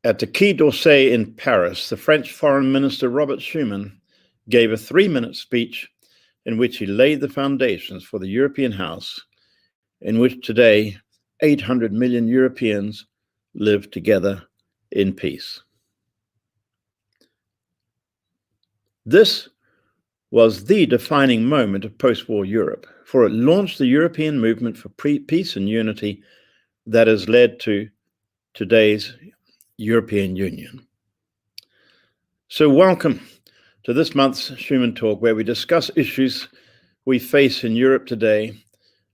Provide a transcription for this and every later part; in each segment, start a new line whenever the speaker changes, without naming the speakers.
At the Quai d'Orsay in Paris, the French Foreign Minister Robert Schuman gave a 3-minute speech in which he laid the foundations for the European house, in which today 800 million Europeans live together in peace. This was the defining moment of post-war Europe, for it launched the European movement for peace and unity that has led to today's European Union. So welcome to this month's Schuman Talk, where we discuss issues we face in Europe today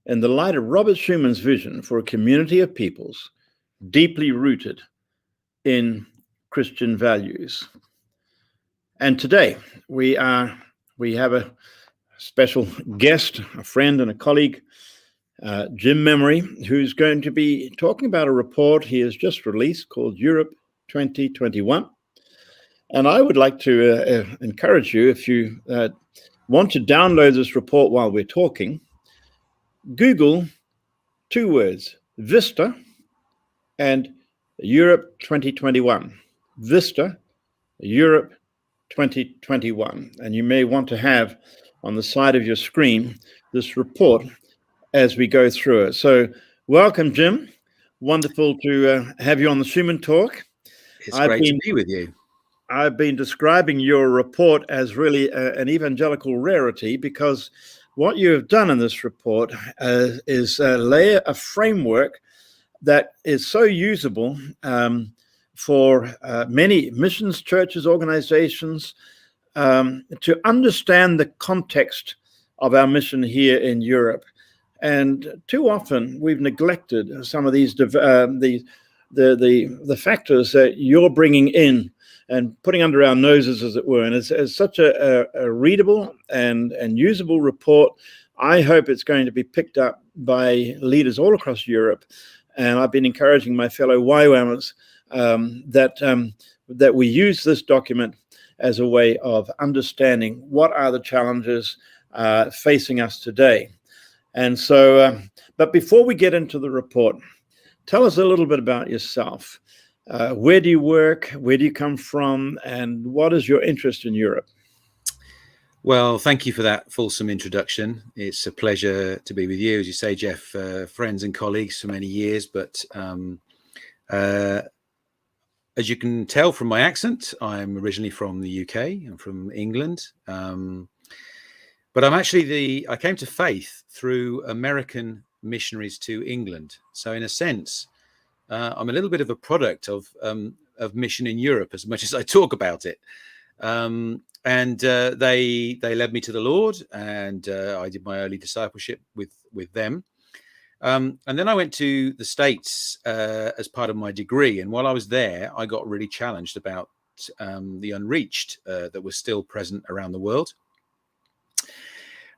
in the light of Robert Schuman's vision for a community of peoples deeply rooted in Christian values. And today we have a special guest, a friend and a colleague, Jim Memory, who's going to be talking about a report he has just released called Europe 2021. And I would like to encourage you, if you want to download this report while we're talking, Google 2 words, Vista and Europe 2021. Vista, Europe 2021. And you may want to have on the side of your screen this report as we go through it. So welcome, Jim. Wonderful to have you on the Schuman Talk.
It's great to be with you.
I've been describing your report as really an evangelical rarity, because what you have done in this report is lay a framework that is so usable for many missions, churches, organizations, to understand the context of our mission here in Europe. And too often we've neglected some of these the factors that you're bringing in and putting under our noses, as it were. And it's such a readable and usable report. I hope it's going to be picked up by leaders all across Europe. And I've been encouraging my fellow YWAMers that we use this document as a way of understanding what are the challenges facing us today. And so, but before we get into the report, tell us a little bit about yourself. Where do you work? Where do you come from? And what is your interest in Europe?
Well, thank you for that fulsome introduction. It's a pleasure to be with you, as you say, Jeff, friends and colleagues for many years. But as you can tell from my accent, I'm originally from the UK. I'm from England. But I came to faith through American missionaries to England. So in a sense, I'm a little bit of a product of mission in Europe, as much as I talk about it. And they led me to the Lord, and I did my early discipleship with them. And then I went to the States as part of my degree. And while I was there, I got really challenged about the unreached that was still present around the world.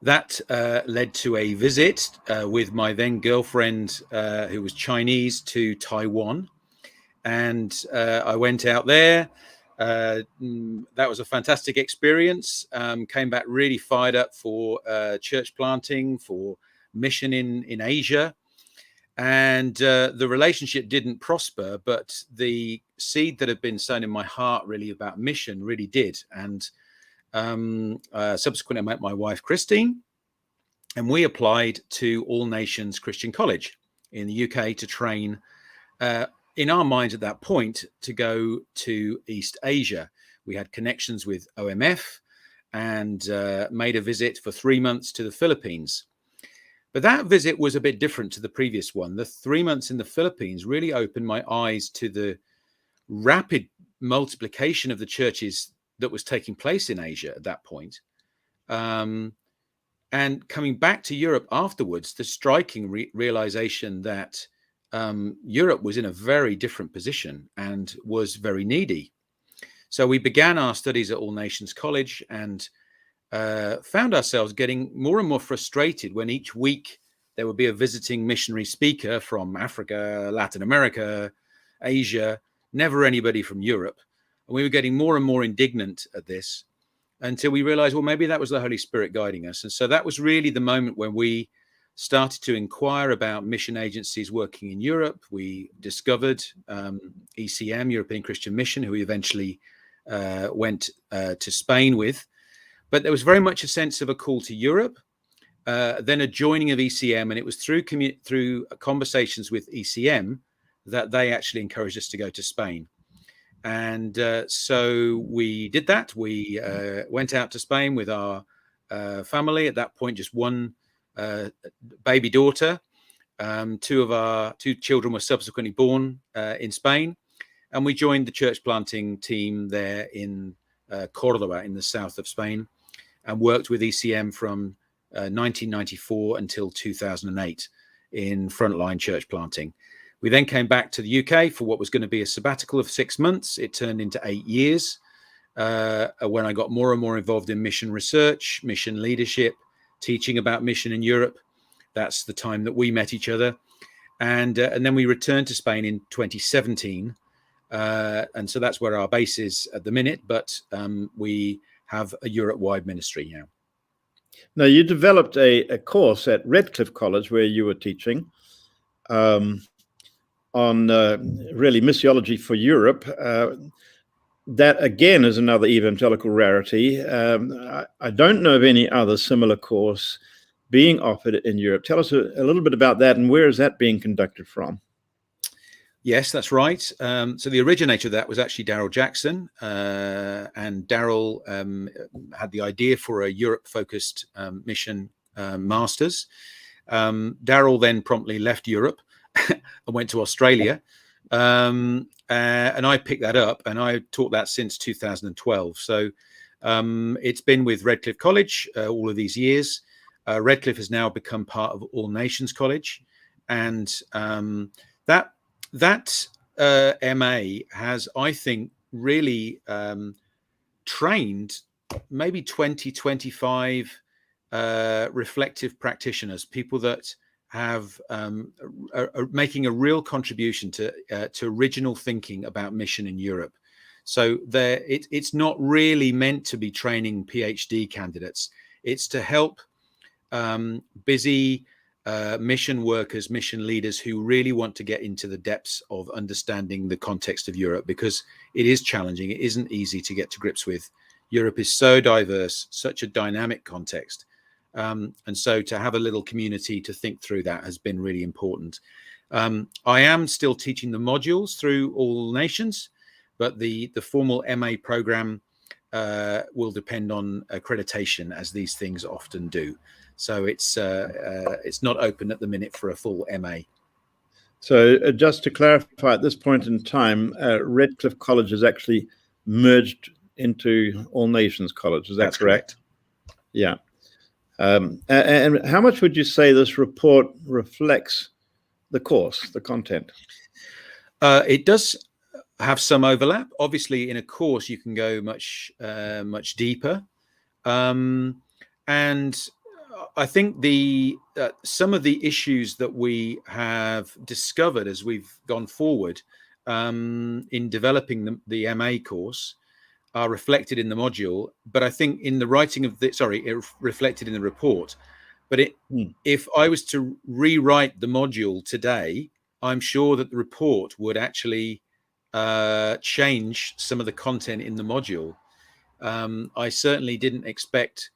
That led to a visit with my then girlfriend, who was Chinese, to Taiwan. And I went out there. That was a fantastic experience. Came back really fired up for church planting, for mission in Asia. And the relationship didn't prosper, but the seed that had been sown in my heart really about mission really did. And subsequently, I met my wife, Christine, and we applied to All Nations Christian College in the UK to train, in our minds at that point, to go to East Asia. We had connections with OMF and made a visit for 3 months to the Philippines. But that visit was a bit different to the previous one. The 3 months in the Philippines really opened my eyes to the rapid multiplication of the churches that was taking place in Asia at that point. And coming back to Europe afterwards, the striking realization that Europe was in a very different position and was very needy. So we began our studies at All Nations College and found ourselves getting more and more frustrated when each week there would be a visiting missionary speaker from Africa, Latin America, Asia, never anybody from Europe. And we were getting more and more indignant at this until we realized, well, maybe that was the Holy Spirit guiding us. And so that was really the moment when we started to inquire about mission agencies working in Europe. We discovered ECM, European Christian Mission, who we eventually went to Spain with. But there was very much a sense of a call to Europe, then a joining of ECM, and it was through conversations with ECM that they actually encouraged us to go to Spain. And so we did that. We went out to Spain with our family. At that point, just one baby daughter. Two children were subsequently born in Spain. And we joined the church planting team there in Cordoba in the south of Spain, and worked with ECM from 1994 until 2008 in frontline church planting. We then came back to the UK for what was going to be a sabbatical of 6 months. It turned into 8 years when I got more and more involved in mission research, mission leadership, teaching about mission in Europe. That's the time that we met each other. And then we returned to Spain in 2017. And so that's where our base is at the minute. But we have a Europe-wide ministry now.
Now, you developed a course at Redcliffe College where you were teaching on really missiology for Europe. That, again, is another evangelical rarity. I don't know of any other similar course being offered in Europe. Tell us a little bit about that, and where is that being conducted from?
Yes, that's right. So the originator of that was actually Daryl Jackson, and Daryl had the idea for a Europe-focused mission masters. Daryl then promptly left Europe and went to Australia, and I picked that up, and I taught that since 2012. So it's been with Redcliffe College all of these years. Redcliffe has now become part of All Nations College, and that MA has, I think, really trained maybe 20-25 reflective practitioners, people that have are making a real contribution to original thinking about mission in Europe. So it's not really meant to be training PhD candidates. It's to help busy mission workers, mission leaders who really want to get into the depths of understanding the context of Europe, because it is challenging. It isn't easy to get to grips with. Europe is so diverse, such a dynamic context. And so to have a little community to think through that has been really important. I am still teaching the modules through All Nations, but the formal MA program will depend on accreditation, as these things often do. So it's not open at the minute for a full MA.
So just to clarify, at this point in time, Redcliffe College is actually merged into All Nations College. Is that correct? Yeah. And how much would you say this report reflects the course, the content?
It does have some overlap. Obviously, in a course, you can go much deeper. And I think some of the issues that we have discovered as we've gone forward in developing the MA course are reflected in the module, but I think in the writing of it reflected in the report. But if I was to rewrite the module today, I'm sure that the report would actually change some of the content in the module. I certainly didn't expect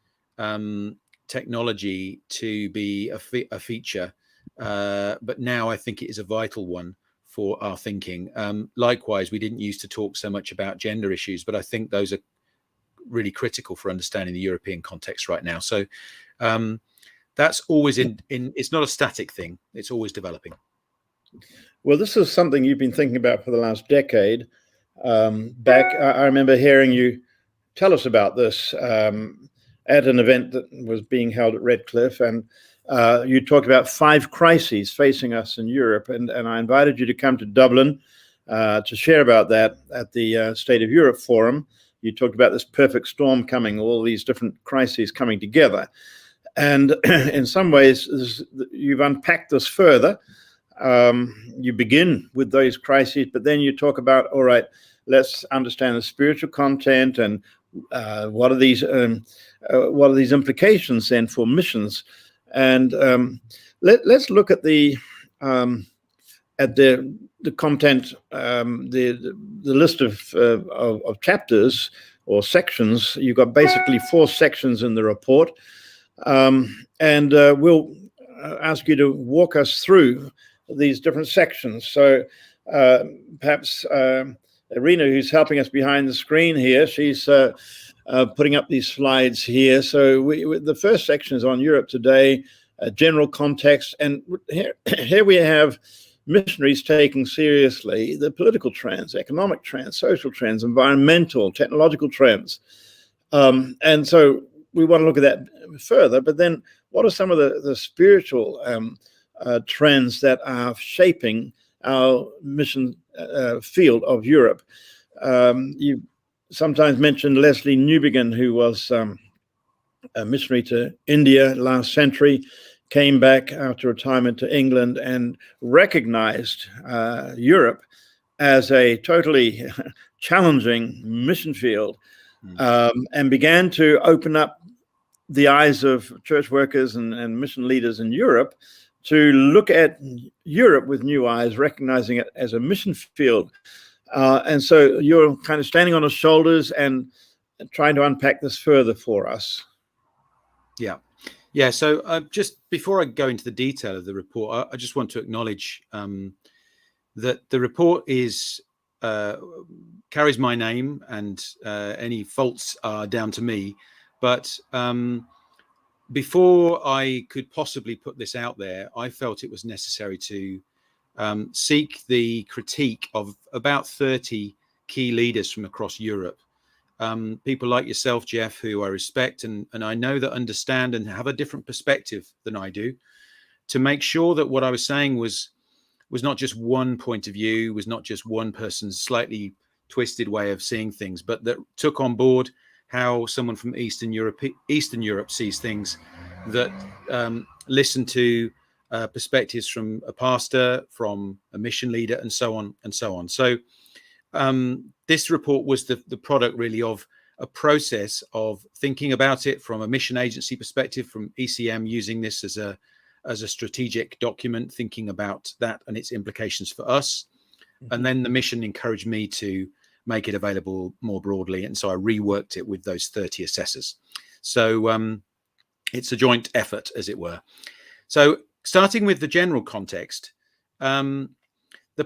technology to be a feature, but now I think it is a vital one for our thinking. Likewise, we didn't used to talk so much about gender issues, but I think those are really critical for understanding the European context right now. So that's always it's not a static thing. It's always developing.
Well, this is something you've been thinking about for the last decade. Back, I remember hearing you tell us about this at an event that was being held at Redcliffe, and you talked about 5 crises facing us in Europe, and I invited you to come to Dublin to share about that at the State of Europe Forum. You talked about this perfect storm coming, all these different crises coming together. And in some ways, you've unpacked this further. You begin with those crises, but then you talk about, all right, let's understand the spiritual content and what are these implications then for missions. And let's look at the content, the list of chapters or sections. You've got basically 4 sections in the report, and we'll ask you to walk us through these different sections. So perhaps Irina, who's helping us behind the screen here, she's putting up these slides here. So the first section is on Europe today, general context, and here we have missionaries taking seriously the political trends, economic trends, social trends, environmental, technological trends. And so we want to look at that further, but then what are some of the spiritual trends that are shaping our mission field of Europe? You sometimes mentioned Leslie Newbigin, who was a missionary to India last century, came back after retirement to England and recognized Europe as a totally challenging mission field, and began to open up the eyes of church workers and mission leaders in Europe to look at Europe with new eyes, recognizing it as a mission field. And so you're kind of standing on his shoulders and trying to unpack this further for us.
Yeah. So just before I go into the detail of the report, I just want to acknowledge that the report carries my name, and any faults are down to me. But before I could possibly put this out there, I felt it was necessary to seek the critique of about 30 key leaders from across Europe. People like yourself, Jeff, who I respect and I know that understand and have a different perspective than I do, to make sure that what I was saying was not just one point of view, was not just one person's slightly twisted way of seeing things, but that took on board how someone from Eastern Europe sees things, that listen to perspectives from a pastor, from a mission leader, and so on and so on. So this report was the product really of a process of thinking about it from a mission agency perspective, from ECM using this as a strategic document, thinking about that and its implications for us. Mm-hmm. And then the mission encouraged me to make it available more broadly. And so I reworked it with those 30 assessors. So it's a joint effort, as it were. So starting with the general context, the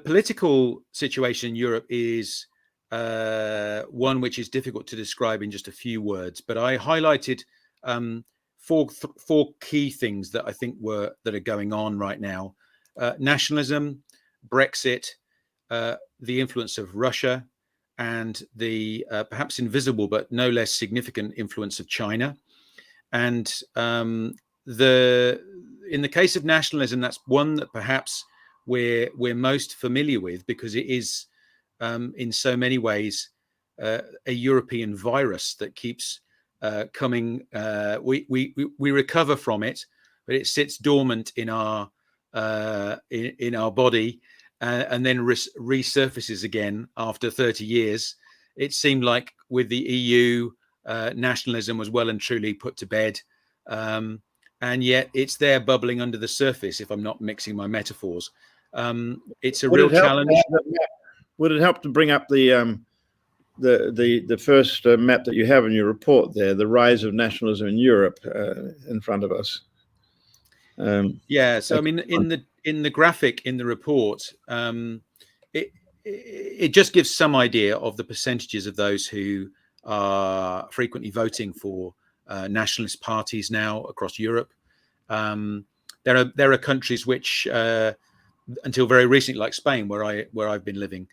political situation in Europe is one which is difficult to describe in just a few words, but I highlighted four key things that I think that are going on right now: nationalism, Brexit, the influence of Russia, and the perhaps invisible but no less significant influence of China. And in the case of nationalism, that's one that perhaps we're most familiar with, because it is in so many ways a European virus that keeps coming. We recover from it, but it sits dormant in our body, and then resurfaces again after 30 years. It seemed like with the EU, nationalism was well and truly put to bed, and yet it's there bubbling under the surface, if I'm not mixing my metaphors. It's a real challenge.
Would it help to bring up the first map that you have in your report there, the rise of nationalism in Europe, in front of us?
Yeah. So I mean, in the graphic in the report, it just gives some idea of the percentages of those who are frequently voting for nationalist parties now across Europe. There are countries which, until very recently, like Spain, where I've been living,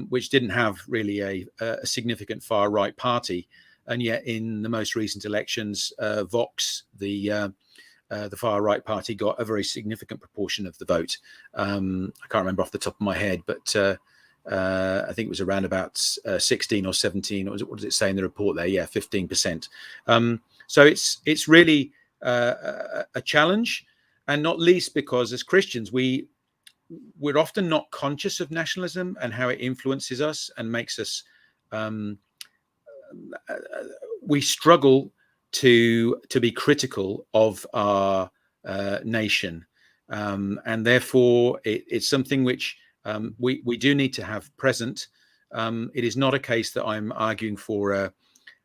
which didn't have really a significant far right party, and yet in the most recent elections, Vox, the far right party, got a very significant proportion of the vote. I can't remember off the top of my head, but I think it was around about 16 or 17. What does it say in the report there? Yeah, 15%. So it's really a challenge, and not least because as Christians we're often not conscious of nationalism and how it influences us and makes us. We struggle to be critical of our nation. and therefore it's something which we do need to have present. It is not a case that I'm arguing for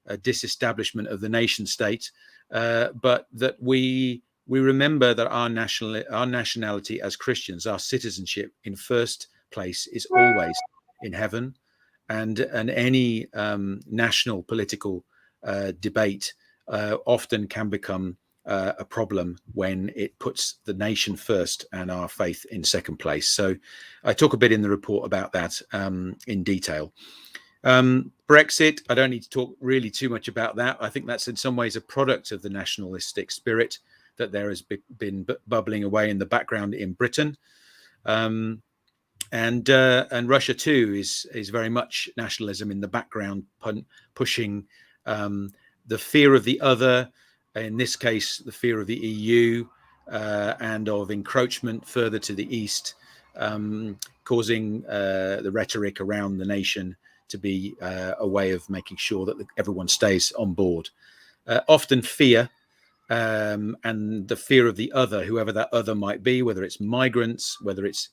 a disestablishment of the nation state, but that we remember that our nationality as Christians, our citizenship in first place is always in heaven, and any national political debate often can become a problem when it puts the nation first and our faith in second place. So I talk a bit in the report about that in detail. Brexit, I don't need to talk really too much about that. I think that's in some ways a product of the nationalistic spirit that there has been bubbling away in the background in Britain. And Russia too is very much nationalism in the background, pushing the fear of the other, in this case the fear of the EU and of encroachment further to the east, causing the rhetoric around the nation to be a way of making sure that everyone stays on board. Often fear, and the fear of the other, whoever that other might be, whether it's migrants, whether it's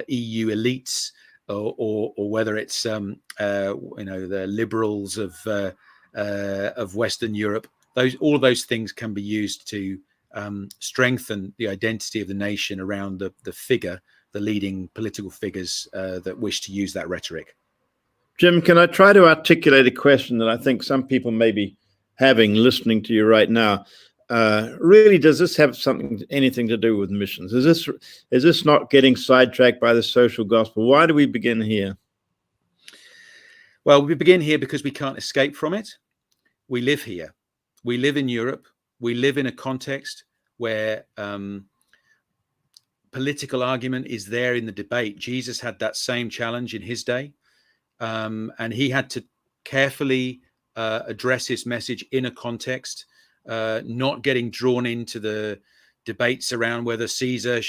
EU elites, or whether it's the liberals of Western Europe. All of those things can be used to strengthen the identity of the nation around the figure, the leading political figures that wish to use that rhetoric.
Jim, can I try to articulate a question that I think some people may be having listening to you right now? Really, does this have anything to do with missions? Is this not getting sidetracked by the social gospel? Why do we begin here?
Well, we begin here because we can't escape from it. We live here. We live in Europe. We live in a context where political argument is there in the debate. Jesus had that same challenge in his day, and he had to carefully address his message in a context, not getting drawn into the debates around whether Caesar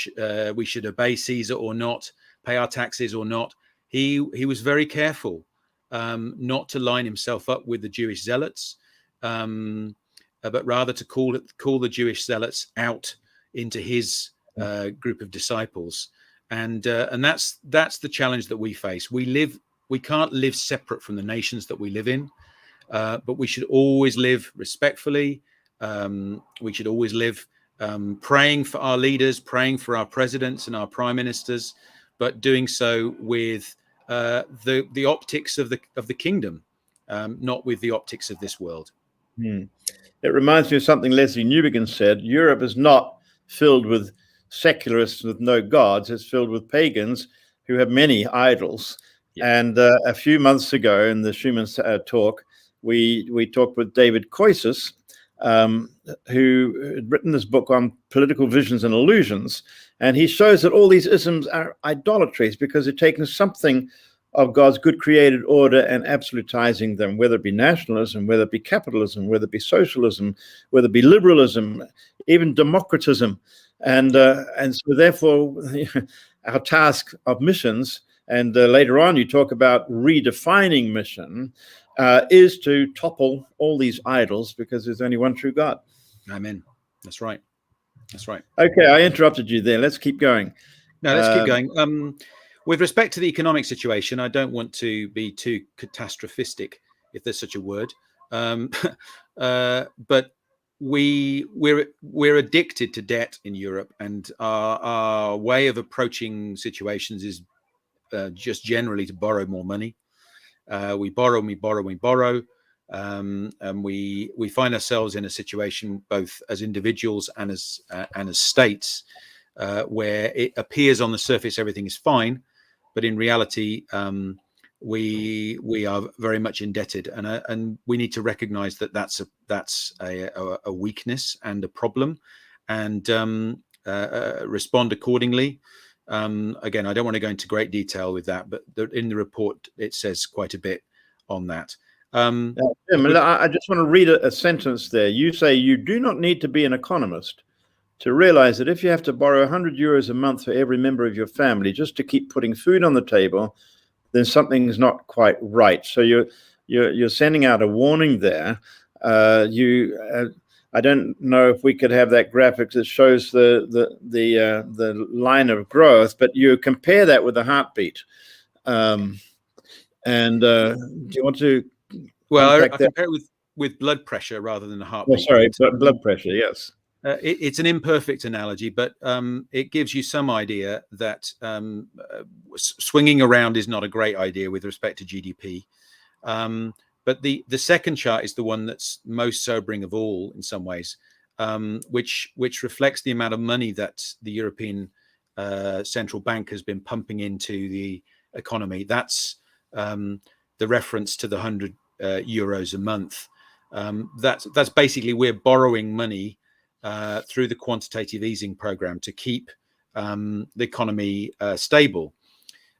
we should obey Caesar or not, pay our taxes or not. He was very careful not to line himself up with the Jewish zealots, but rather to call the Jewish zealots out into his group of disciples, and that's the challenge that we face. We can't live separate from the nations that we live in, but we should always live respectfully. We should always live praying for our leaders, praying for our presidents and our prime ministers, but doing so with the optics of the kingdom, not with the optics of this world.
It reminds me of something Leslie Newbegin said. Europe is not filled with secularists with no gods. It's filled with pagans who have many idols. Yeah. And a few months ago in the Schuman Talk, we talked with David Koisis, who had written this book on political visions and illusions. And he shows that all these isms are idolatries because they're taking something of God's good created order and absolutizing them, whether it be nationalism, whether it be capitalism, whether it be socialism, whether it be liberalism, even democratism. And so therefore, our task of missions, and later on you talk about redefining mission, is to topple all these idols because there's only one true God.
Amen. That's right. That's right.
Okay, I interrupted you there. Let's keep going.
No, let's keep going. With respect to the economic situation, I don't want to be too catastrophistic, if there's such a word, but we're addicted to debt in Europe, and our way of approaching situations is just generally to borrow more money. We borrow, and we borrow, and we borrow, and we find ourselves in a situation, both as individuals and as states, where it appears on the surface everything is fine, but in reality, we are very much indebted, and we need to recognise that that's a weakness and a problem, and respond accordingly. Again, I don't want to go into great detail with that, but in the report it says quite a bit on that.
Jim, I just want to read a sentence there. You say you do not need to be an economist to realize that if you have to borrow 100 euros a month for every member of your family just to keep putting food on the table, then something's not quite right. So you're sending out a warning there. I don't know if we could have that graphic that shows the line of growth, but you compare that with the heartbeat. Do you want to
Well,
unpack
I
that?
compare it with blood pressure rather than a
Oh,
heartbeat.
sorry,
But,
blood pressure. Yes.
it's an imperfect analogy, but it gives you some idea that swinging around is not a great idea with respect to GDP. But the second chart is the one that's most sobering of all in some ways, which reflects the amount of money that the European Central Bank has been pumping into the economy. That's the reference to the 100 euros a month. That's basically, we're borrowing money through the quantitative easing program to keep the economy stable.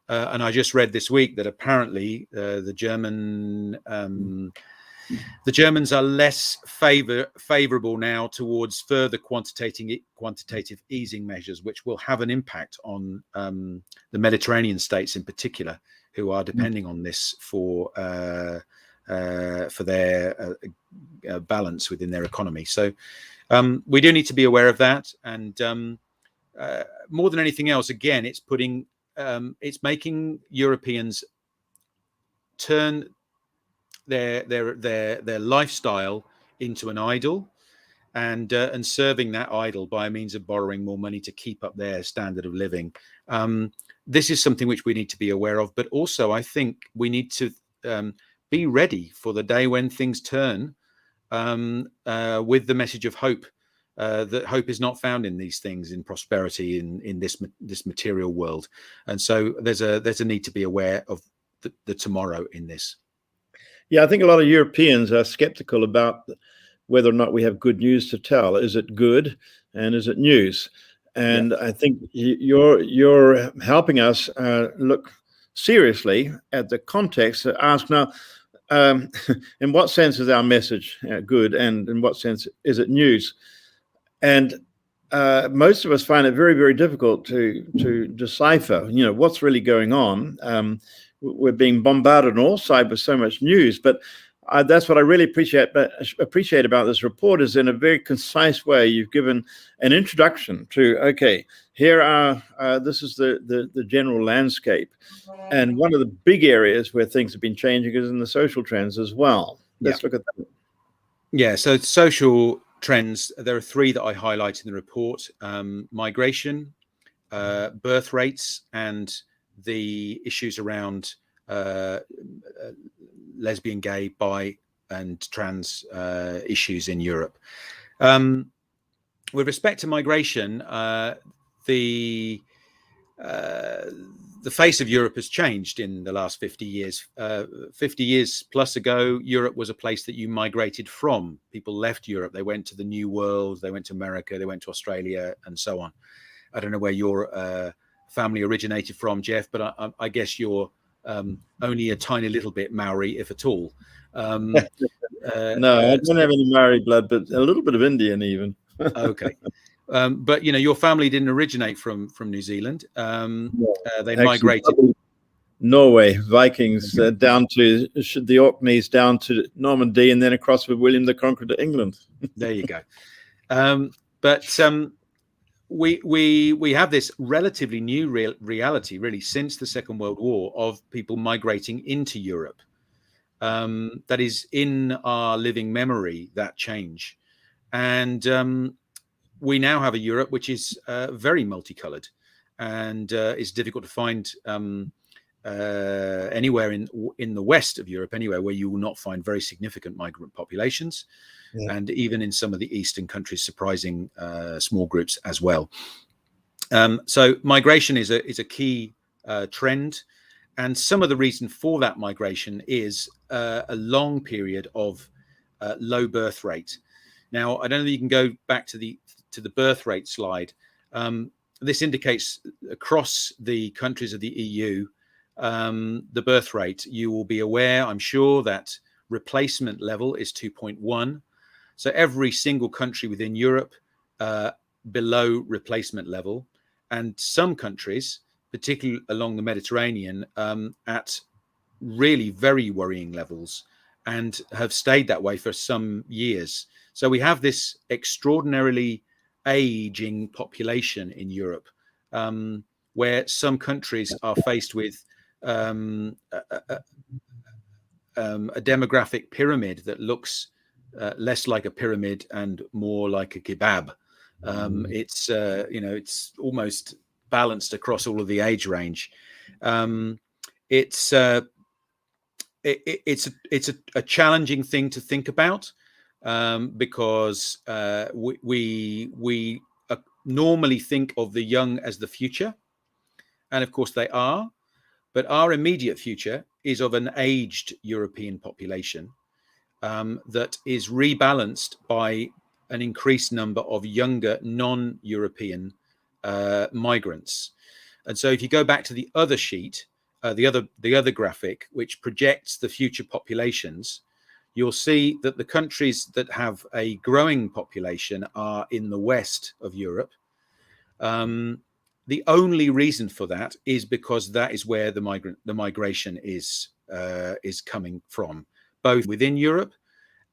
And I just read this week that apparently the Germans are less favorable now towards further quantitative easing measures, which will have an impact on the Mediterranean states in particular, who are depending on this for their balance within their economy. So we do need to be aware of that. And more than anything else, again, it's making Europeans turn their lifestyle into an idol, and serving that idol by means of borrowing more money to keep up their standard of living. This is something which we need to be aware of, but also I think we need to be ready for the day when things turn, with the message of hope. That hope is not found in these things, in prosperity, in this material world, and so there's a need to be aware of the tomorrow in this.
Yeah, I think a lot of Europeans are skeptical about whether or not we have good news to tell. Is it good, and is it news? And I think you're helping us look seriously at the context to ask now, in what sense is our message good, and in what sense is it news? And most of us find it very, very difficult to decipher, what's really going on. We're being bombarded on all sides with so much news, but that's what I really appreciate about this report, is in a very concise way you've given an introduction to, okay, here are this is the general landscape, and one of the big areas where things have been changing is in the social trends as well. Let's look at that.
Yeah, so social trends, there are three that I highlight in the report: migration, birth rates, and the issues around lesbian, gay, bi, and trans issues in Europe. With respect to migration, the face of Europe has changed in the last 50 years. 50 years plus ago, Europe was a place that you migrated from. People left Europe. They went to the New World. They went to America. They went to Australia, and so on. I don't know where your family originated from, Jeff, but I guess you're only a tiny little bit Maori, if at all.
No, I don't have any Maori blood, but a little bit of Indian even.
Okay. But your family didn't originate from New Zealand. They migrated.
Norway, Vikings, down to the Orkneys, down to Normandy, and then across with William the Conqueror to England.
There you go. But we have this relatively new reality, really, since the Second World War, of people migrating into Europe. That is in our living memory, that change. And we now have a Europe which is very multicolored, and it's difficult to find anywhere in the west of Europe, anywhere where you will not find very significant migrant populations, and even in some of the eastern countries, surprising small groups as well. So migration is a key trend, and some of the reason for that migration is a long period of low birth rate. Now, I don't know if you can go back to the birth rate slide. This indicates across the countries of the EU, the birth rate. You will be aware, I'm sure, that replacement level is 2.1. So every single country within Europe below replacement level, and some countries, particularly along the Mediterranean, at really very worrying levels. and have stayed that way for some years. So we have this extraordinarily aging population in Europe, where some countries are faced with a demographic pyramid that looks less like a pyramid and more like a kebab. It's it's almost balanced across all of the age range. It's a challenging thing to think about, because we normally think of the young as the future, and of course they are, but our immediate future is of an aged European population that is rebalanced by an increased number of younger non-European migrants. And so if you go back to the other sheet, the other graphic, which projects the future populations, you'll see that the countries that have a growing population are in the west of Europe. The only reason for that is because that is where the migration is coming from, both within Europe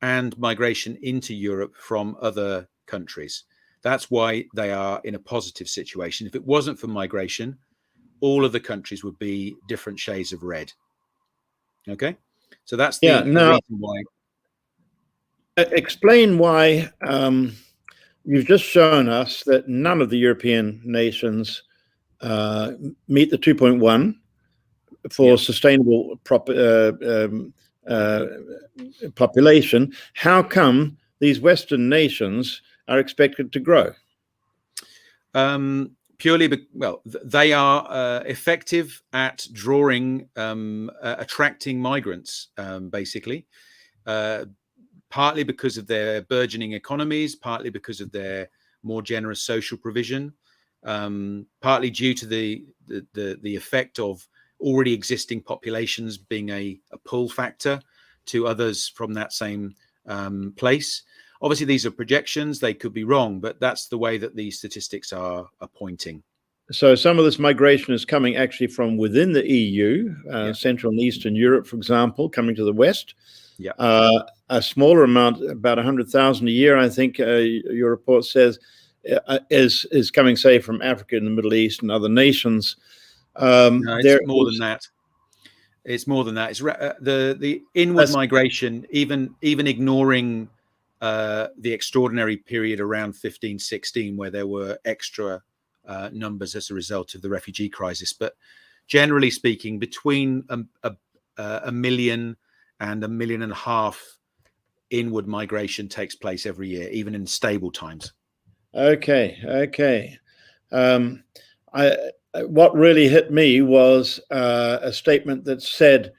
and migration into Europe from other countries. That's why they are in a positive situation. If it wasn't for migration, all of the countries would be different shades of red. Okay, so that's the reason why.
Explain why you've just shown us that none of the European nations meet the 2.1 for sustainable population. How come these Western nations are expected to grow?
Purely, they are effective at drawing, attracting migrants, basically, partly because of their burgeoning economies, partly because of their more generous social provision, partly due to the effect of already existing populations being a pull factor to others from that same place. Obviously, these are projections. They could be wrong, but that's the way that these statistics are pointing.
So some of this migration is coming actually from within the EU, Central and Eastern Europe, for example, coming to the West.
Yeah.
A smaller amount, about 100,000 a year, I think your report says, is coming, say, from Africa and the Middle East and other nations.
No, it's more than that. It's more than that. It's the inward migration, even ignoring the extraordinary period around 1516, where there were extra numbers as a result of the refugee crisis. But generally speaking, between a million and 1.5 million inward migration takes place every year, even in stable times.
Okay. What really hit me was a statement that said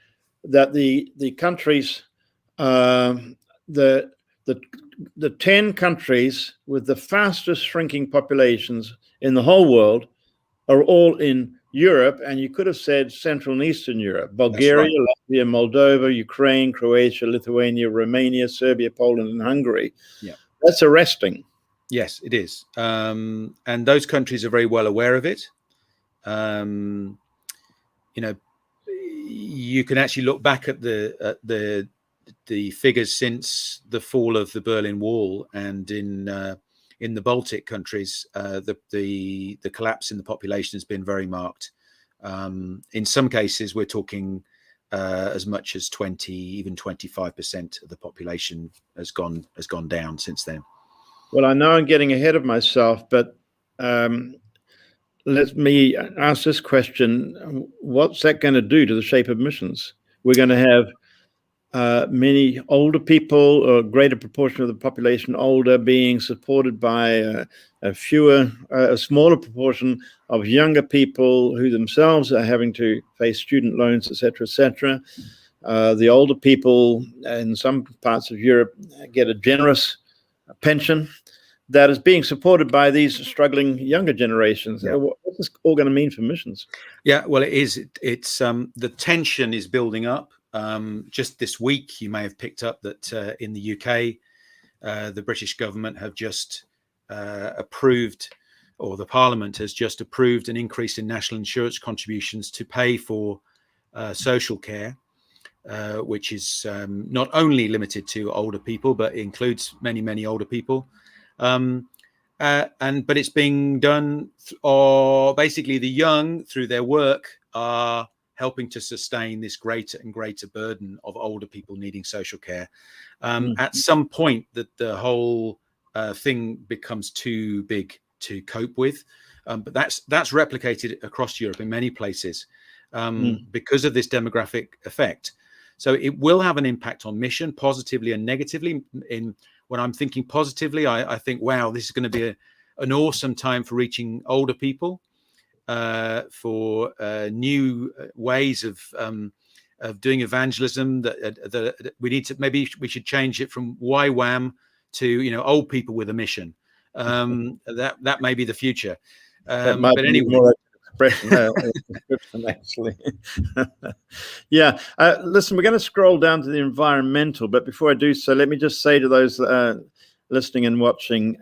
that the countries, the 10 countries with the fastest shrinking populations in the whole world are all in Europe, and you could have said Central and Eastern Europe: Bulgaria, Latvia, Moldova, Ukraine, Croatia, Lithuania, Romania, Serbia, Poland, and Hungary.
Yeah,
that's arresting.
Yes, it is, and those countries are very well aware of it. You can actually look back at the figures since the fall of the Berlin Wall, and in the Baltic countries, the collapse in the population has been very marked. In some cases, we're talking as much as 20, even 25% of the population has gone down since then.
Well, I know I'm getting ahead of myself, but let me ask this question. What's that going to do to the shape of missions? We're going to have many older people, or a greater proportion of the population older, being supported by a smaller proportion of younger people who themselves are having to face student loans, etc., etc. The older people in some parts of Europe get a generous pension that is being supported by these struggling younger generations.
Yeah.
What's this all going to mean for missions?
Yeah, well, it is. It's the tension is building up. Just this week, you may have picked up that in the UK, the British government have just approved, or the Parliament has just approved, an increase in national insurance contributions to pay for social care. which is not only limited to older people, but includes many older people. But it's being done, or basically the young, through their work, are helping to sustain this greater and greater burden of older people needing social care. At some point, that the whole thing becomes too big to cope with, but that's replicated across Europe in many places because of this demographic effect. So it will have an impact on mission, positively and negatively. When I'm thinking positively, I think, wow, this is going to be an awesome time for reaching older people, for new ways of doing evangelism. That we need to, maybe we should change it from YWAM to old people with a mission. That may be the future.
That might
but
be
anyway,
more expression, actually. Yeah. Listen, we're going to scroll down to the environmental, but before I do so, let me just say to those listening and watching,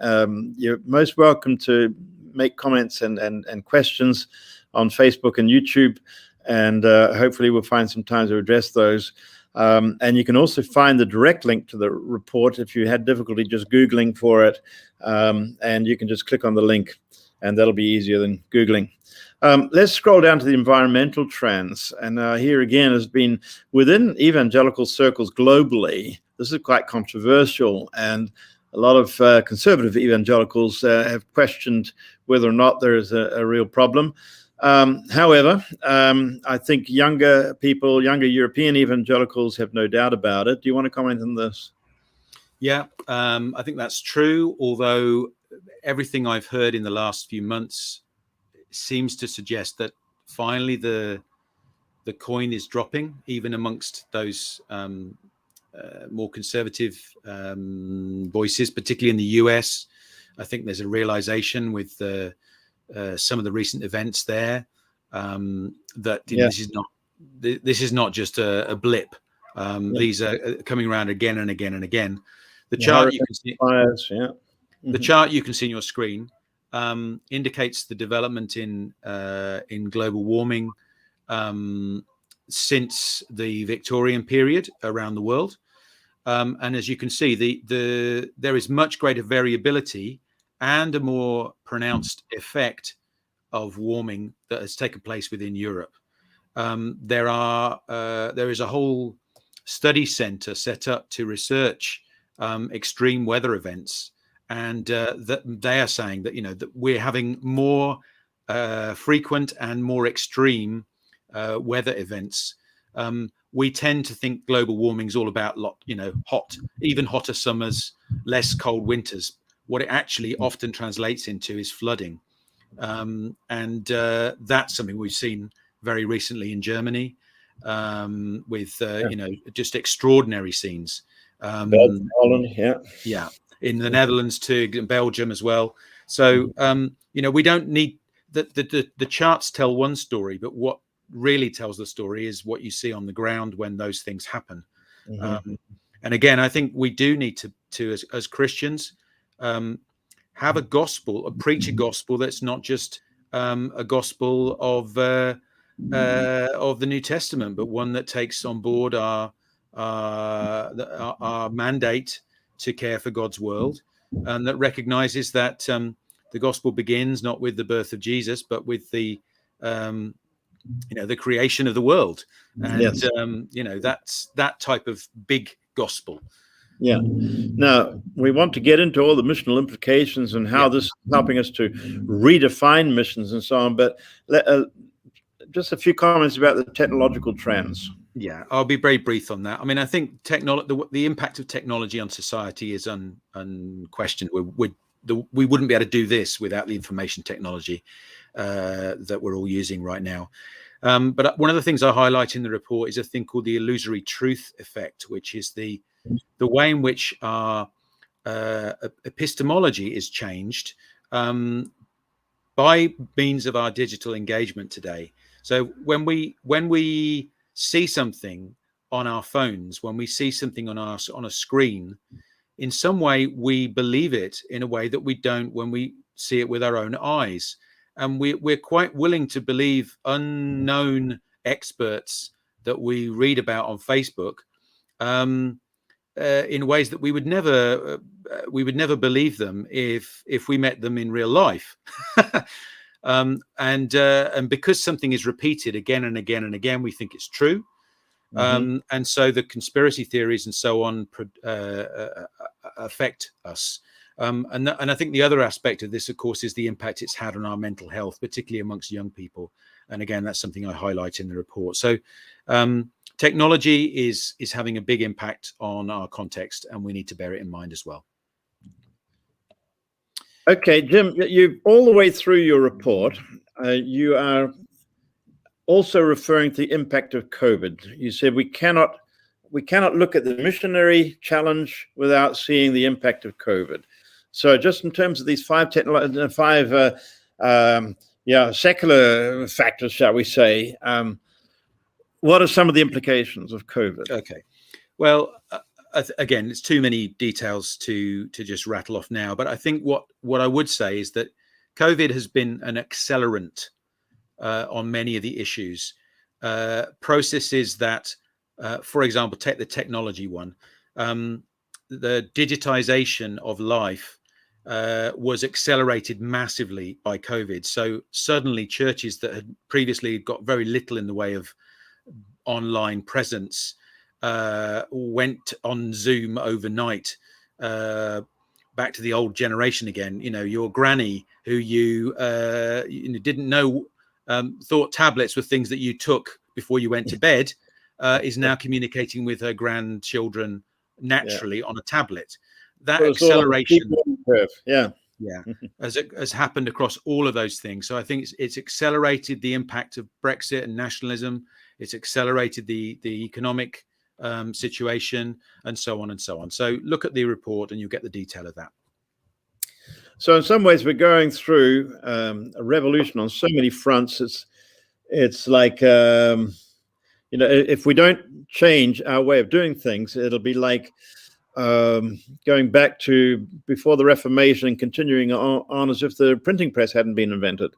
you're most welcome to make comments and questions on Facebook and YouTube, and hopefully we'll find some time to address those. And you can also find the direct link to the report if you had difficulty just Googling for it, and you can just click on the link, and that'll be easier than Googling. Let's scroll down to the environmental trends. And here again has been within evangelical circles globally. This is quite controversial, and a lot of conservative evangelicals have questioned whether or not there is a real problem. However, I think younger people, younger European evangelicals have no doubt about it. Do you want to comment on this?
Yeah, I think that's true, although everything I've heard in the last few months seems to suggest that finally the coin is dropping, even amongst those more conservative voices, particularly in the US. I think there's a realization with some of the recent events there that this is not just a blip. These are coming around again and again and again. The chart you can see, the chart you can see on your screen indicates the development in global warming since the Victorian period around the world. And as you can see, there is much greater variability and a more pronounced effect of warming that has taken place within Europe. There is a whole study center set up to research extreme weather events, and that they are saying that that we're having more frequent and more extreme weather events. We tend to think global warming is all about hot, even hotter summers, less cold winters. What it actually often translates into is flooding, and that's something we've seen very recently in Germany with just extraordinary scenes.
Holland,
in the Netherlands too, Belgium as well. So we don't need the charts tell one story, but what really tells the story is what you see on the ground when those things happen. And again, I think we do need to as Christians have a gospel, preach a gospel that's not just a gospel of the New Testament, but one that takes on board our mandate to care for God's world, and that recognizes that the gospel begins not with the birth of Jesus, but with the creation of the world, and that's that type of big gospel.
Yeah. Now, we want to get into all the missional implications and how this is helping us to redefine missions and so on, but just a few comments about the technological trends.
Yeah, I'll be very brief on that. I mean, I think the impact of technology on society is unquestioned. We wouldn't be able to do this without the information technology that we're all using right now. But one of the things I highlight in the report is a thing called the illusory truth effect, which is the way in which our epistemology is changed by means of our digital engagement today. So when we see something on our phones, when we see something on a screen, in some way we believe it in a way that we don't when we see it with our own eyes. And we're quite willing to believe unknown experts that we read about on Facebook in ways that we would never believe them if we met them in real life. And because something is repeated again and again and again, we think it's true. And so the conspiracy theories and so on affect us. And I think the other aspect of this, of course, is the impact it's had on our mental health, particularly amongst young people. And again, that's something I highlight in the report. So technology is having a big impact on our context, and we need to bear it in mind as well.
Okay, Jim, you all the way through your report, you are also referring to the impact of COVID. You said we cannot look at the missionary challenge without seeing the impact of COVID. So just in terms of these five secular factors, shall we say, what are some of the implications of COVID?
Okay, well, again, it's too many details to just rattle off now. But I think what I would say is that COVID has been an accelerant on many of the issues, processes that, for example, take the technology one. The digitization of life was accelerated massively by COVID. So suddenly churches that had previously got very little in the way of online presence went on Zoom overnight, back to the old generation again. You know, your granny who you didn't know thought tablets were things that you took before you went to bed is now communicating with her grandchildren naturally on a tablet. That acceleration has happened across all of those things. So I think it's accelerated the impact of Brexit and nationalism. It's accelerated the economic situation, and so on and so on. So look at the report and you'll get the detail of that.
So in some ways we're going through a revolution on so many fronts. It's like if we don't change our way of doing things, it'll be like going back to before the Reformation and continuing on as if the printing press hadn't been invented.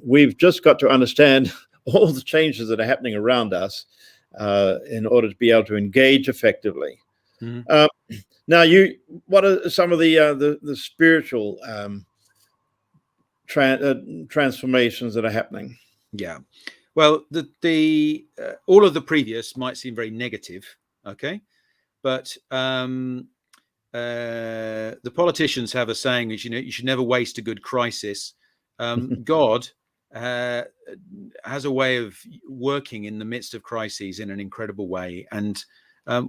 We've just got to understand all the changes that are happening around us in order to be able to engage effectively. Now, what are some of the spiritual transformations that are happening?
Yeah, well, the all of the previous might seem very negative, okay, but the politicians have a saying which you should never waste a good crisis. God has a way of working in the midst of crises in an incredible way. And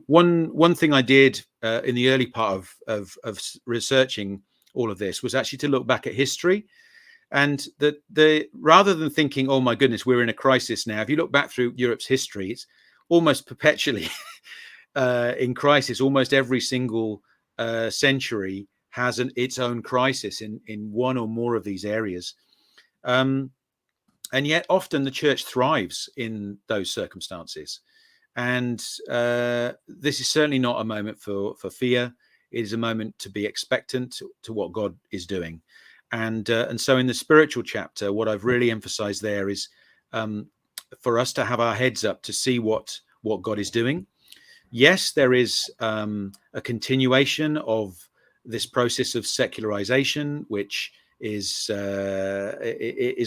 one thing I did in the early part of researching all of this was actually to look back at history, and that rather than thinking, oh my goodness, we're in a crisis now, if you look back through Europe's history, it's almost perpetually in crisis. Almost every single century has its own crisis in one or more of these areas. And yet often the church thrives in those circumstances. And this is certainly not a moment for fear. It is a moment to be expectant to what God is doing. And so in the spiritual chapter, what I've really emphasized there is for us to have our heads up to see what God is doing. Yes, there is a continuation of this process of secularization, which is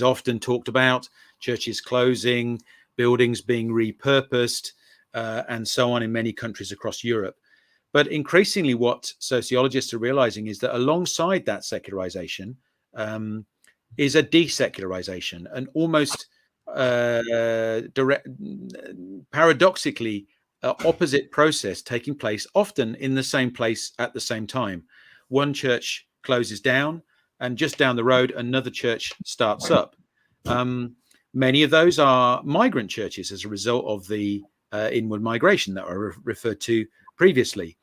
often talked about, churches closing, buildings being repurposed, and so on in many countries across Europe. But increasingly what sociologists are realizing is that alongside that secularization is a desecularization, an almost paradoxically opposite process taking place often in the same place at the same time. One church closes down, and just down the road, another church starts up. Many of those are migrant churches as a result of the inward migration that I referred to previously.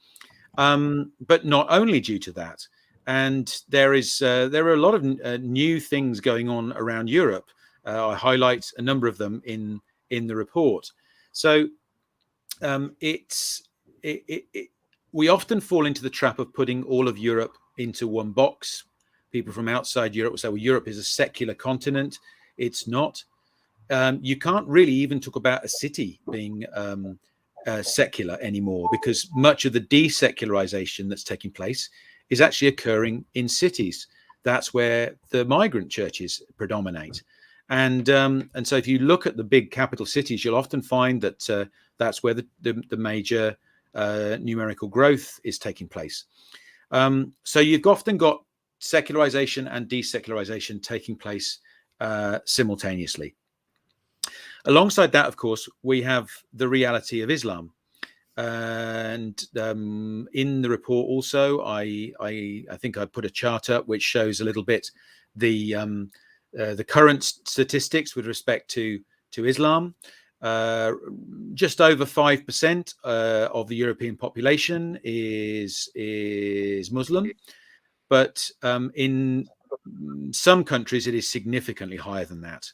But not only due to that. And there are a lot of new things going on around Europe. I highlight a number of them in the report. So we often fall into the trap of putting all of Europe into one box. People from outside Europe will say, well, Europe is a secular continent. It's not. you can't really even talk about a city being secular anymore, because much of the desecularization that's taking place is actually occurring in cities. That's where the migrant churches predominate. And so if you look at the big capital cities, you'll often find that that's where the major numerical growth is taking place. So you've often got secularization and desecularization taking place simultaneously. Alongside that, of course, we have the reality of Islam. And in the report also, I think I put a chart up which shows a little bit the current statistics with respect to Islam. Just over 5% of the European population is Muslim, but in some countries it is significantly higher than that.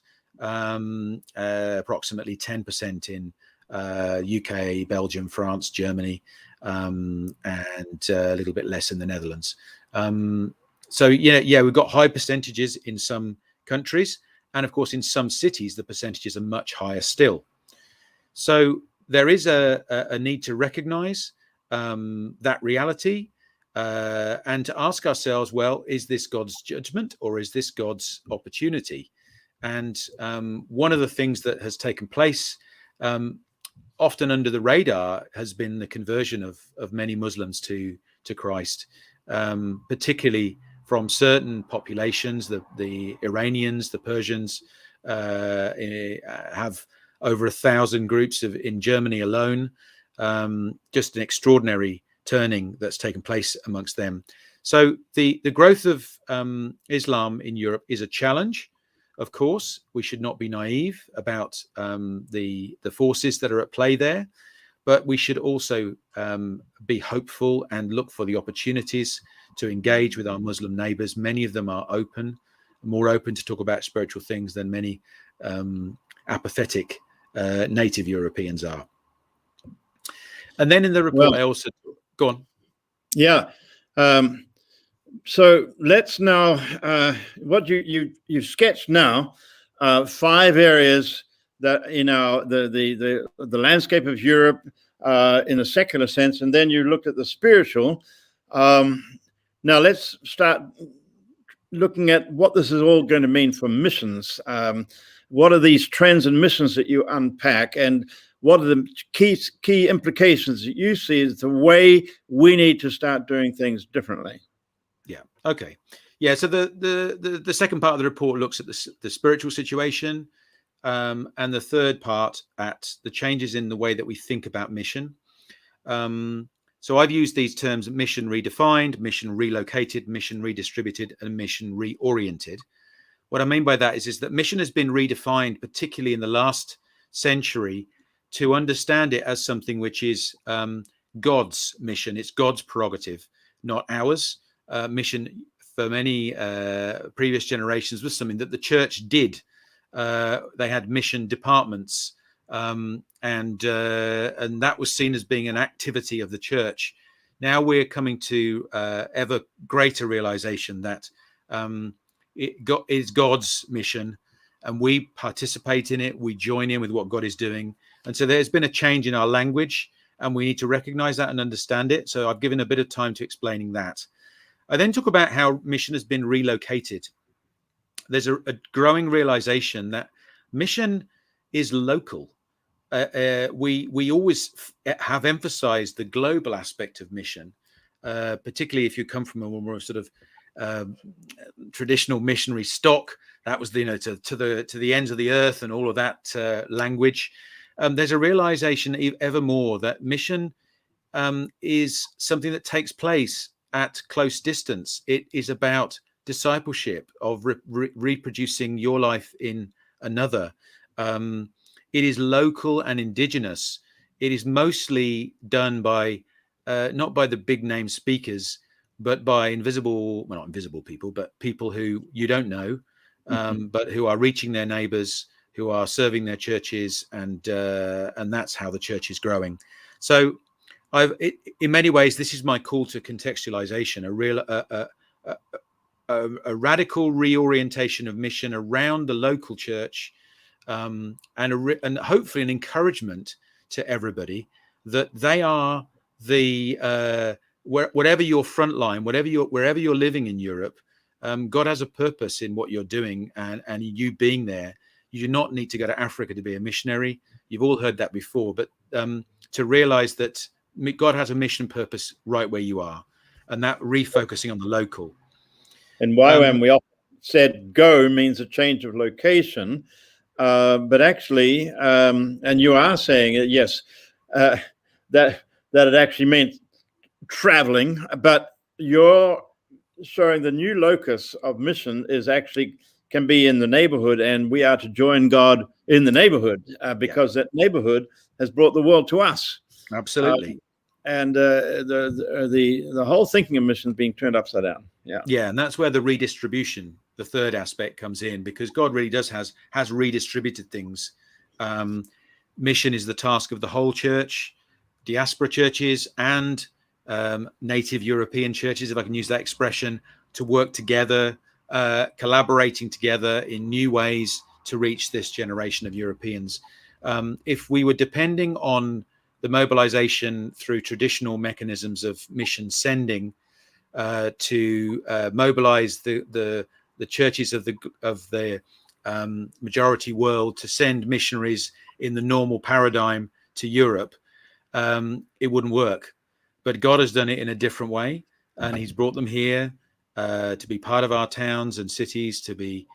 Approximately 10% in UK, Belgium, France, Germany, and a little bit less in the Netherlands. So we've got high percentages in some countries, and of course in some cities the percentages are much higher still. So there is a need to recognize that reality and to ask ourselves, well, is this God's judgment or is this God's opportunity? And one of the things that has taken place often under the radar has been the conversion of many Muslims to Christ, particularly from certain populations. The Iranians, the Persians have over 1,000 groups in Germany alone. Just an extraordinary turning that's taken place amongst them. So the growth of Islam in Europe is a challenge. Of course, we should not be naive about the forces that are at play there, but we should also be hopeful and look for the opportunities to engage with our Muslim neighbors. Many of them are more open to talk about spiritual things than many apathetic native Europeans are. And then in the report, I also go on.
Yeah. So let's now, what you've sketched now, 5 areas that the landscape of Europe in a secular sense, and then you looked at the spiritual. Now let's start looking at what this is all going to mean for missions. What are these trends and missions that you unpack, and what are the key implications that you see as the way we need to start doing things differently?
Yeah. Okay. Yeah. So the second part of the report looks at the spiritual situation, and the third part at the changes in the way that we think about mission. So I've used these terms: mission redefined, mission relocated, mission redistributed, and mission reoriented. What I mean by that is that mission has been redefined, particularly in the last century, to understand it as something which is God's mission. It's God's prerogative, not ours. Mission for many previous generations was something that the church did. They had mission departments, and that was seen as being an activity of the church. Now we're coming to ever greater realization that it is God's mission, and we participate in it. We join in with what God is doing, and so there's been a change in our language, and we need to recognize that and understand it. So I've given a bit of time to explaining that. I then talk about how mission has been relocated. There's a growing realization that mission is local. We always have emphasized the global aspect of mission, particularly if you come from a more sort of traditional missionary stock. That was to the ends of the earth and all of that language. There's a realization ever more that mission is something that takes place at close distance. It is about discipleship, of reproducing your life in another. It is local and indigenous. It is mostly done by not by the big name speakers, but by not invisible people, but people who you don't know, but who are reaching their neighbors, who are serving their churches, and that's how the church is growing. So in many ways, this is my call to contextualization, a radical reorientation of mission around the local church, and hopefully an encouragement to everybody that they are the whatever your front line, wherever you're living in Europe, God has a purpose in what you're doing, and you being there. You do not need to go to Africa to be a missionary. You've all heard that before, but to realize that God has a mission purpose right where you are, and that refocusing on the local.
And why when we often said go means a change of location, but actually, and you are saying it, yes, that it actually meant traveling, but you're showing the new locus of mission is actually can be in the neighborhood, and we are to join God in the neighborhood because that neighborhood has brought the world to us.
Absolutely.
And the whole thinking of missions being turned upside down.
Yeah, and that's where the redistribution, the third aspect, comes in, because God really has redistributed things. Mission is the task of the whole church, diaspora churches, and native European churches, if I can use that expression, to work together, collaborating together in new ways to reach this generation of Europeans. If we were depending on the mobilization through traditional mechanisms of mission sending to mobilize the churches of the majority world to send missionaries in the normal paradigm to Europe, it wouldn't work. But God has done it in a different way, and he's brought them here to be part of our towns and cities, to be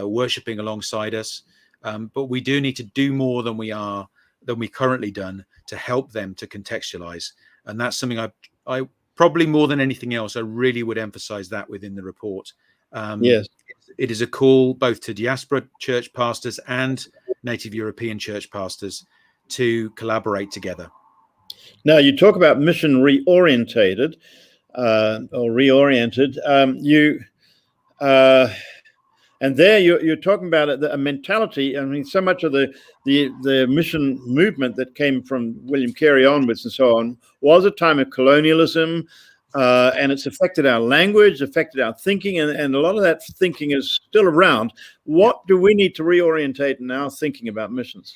worshiping alongside us. But we do need to do more than we've currently done to help them to contextualize. And that's something I probably more than anything else, I really would emphasize that within the report.
Yes.
It is a call both to diaspora church pastors and native European church pastors to collaborate together.
Now, you talk about mission reorientated or reoriented. And there you're talking about a mentality. I mean, so much of the mission movement that came from William Carey onwards and so on was a time of colonialism, and it's affected our language, affected our thinking, and a lot of that thinking is still around. What do we need to reorientate in our thinking about missions?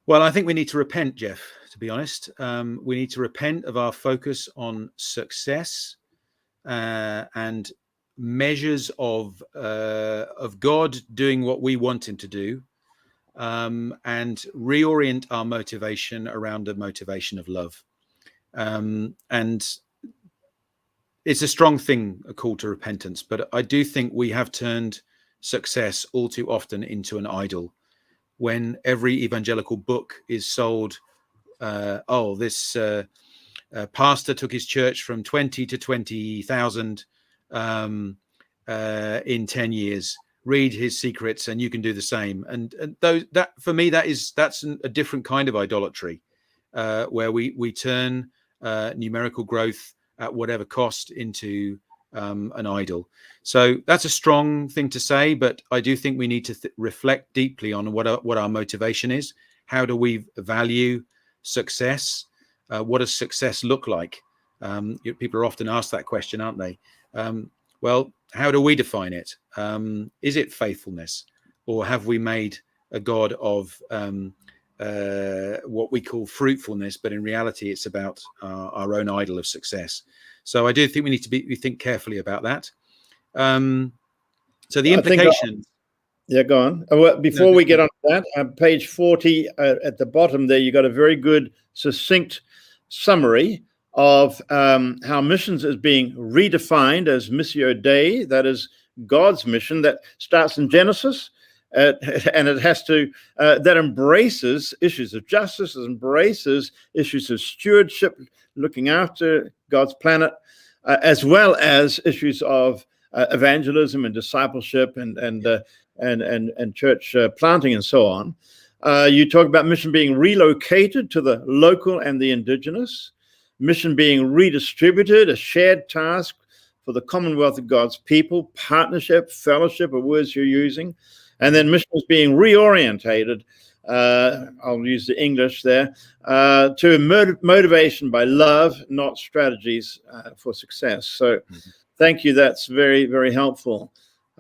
Well, I think we need to repent, Jeff, to be honest. We need to repent of our focus on success and measures of God doing what we want him to do, and reorient our motivation around the motivation of love. And it's a strong thing, a call to repentance, but I do think we have turned success all too often into an idol. When every evangelical book is sold, this pastor took his church from 20 to 20,000 in 10 years. Read his secrets, and you can do the same. And that for me, that's a different kind of idolatry, where we turn numerical growth at whatever cost into an idol. So that's a strong thing to say, but I do think we need to reflect deeply on what our motivation is. How do we value success? What does success look like? People are often asked that question, aren't they? Well, how do we define it? Is it faithfulness, or have we made a God of what we call fruitfulness, but in reality it's about our own idol of success? So I do think we need to think carefully about that. So the implications.
Yeah, go on. Well, before we get on to that, page 40 at the bottom there, you got a very good, succinct summary of how missions is being redefined as Missio Dei, that is God's mission that starts in Genesis, and it has to that embraces issues of justice, it embraces issues of stewardship, looking after God's planet, as well as issues of evangelism and discipleship and church planting and so on. You talk about mission being relocated to the local and the indigenous, mission being redistributed, a shared task for the commonwealth of God's people, partnership, fellowship are words you're using, and then mission is being reorientated, I'll use the English there, to motivation by love, not strategies for success. So thank you, that's very, very helpful.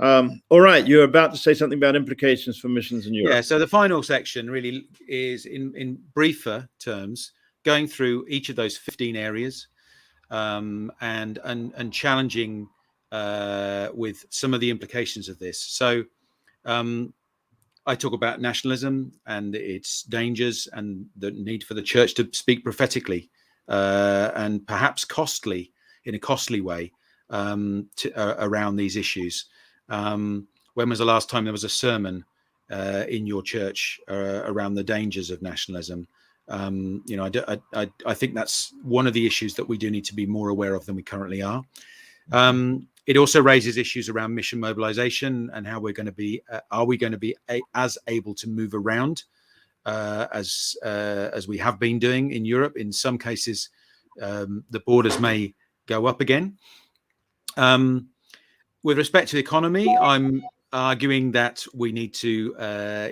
All right, you're about to say something about implications for missions in Europe.
Yeah, so the final section really is in briefer terms, going through each of those 15 areas and challenging with some of the implications of this. So I talk about nationalism and its dangers and the need for the church to speak prophetically and perhaps in a costly way around these issues. When was the last time there was a sermon in your church around the dangers of nationalism? I think that's one of the issues that we do need to be more aware of than we currently are. It also raises issues around mission mobilization and how we're going to be, are we going to be as able to move around as we have been doing in Europe? In some cases, the borders may go up again. With respect to the economy, I'm arguing that we need to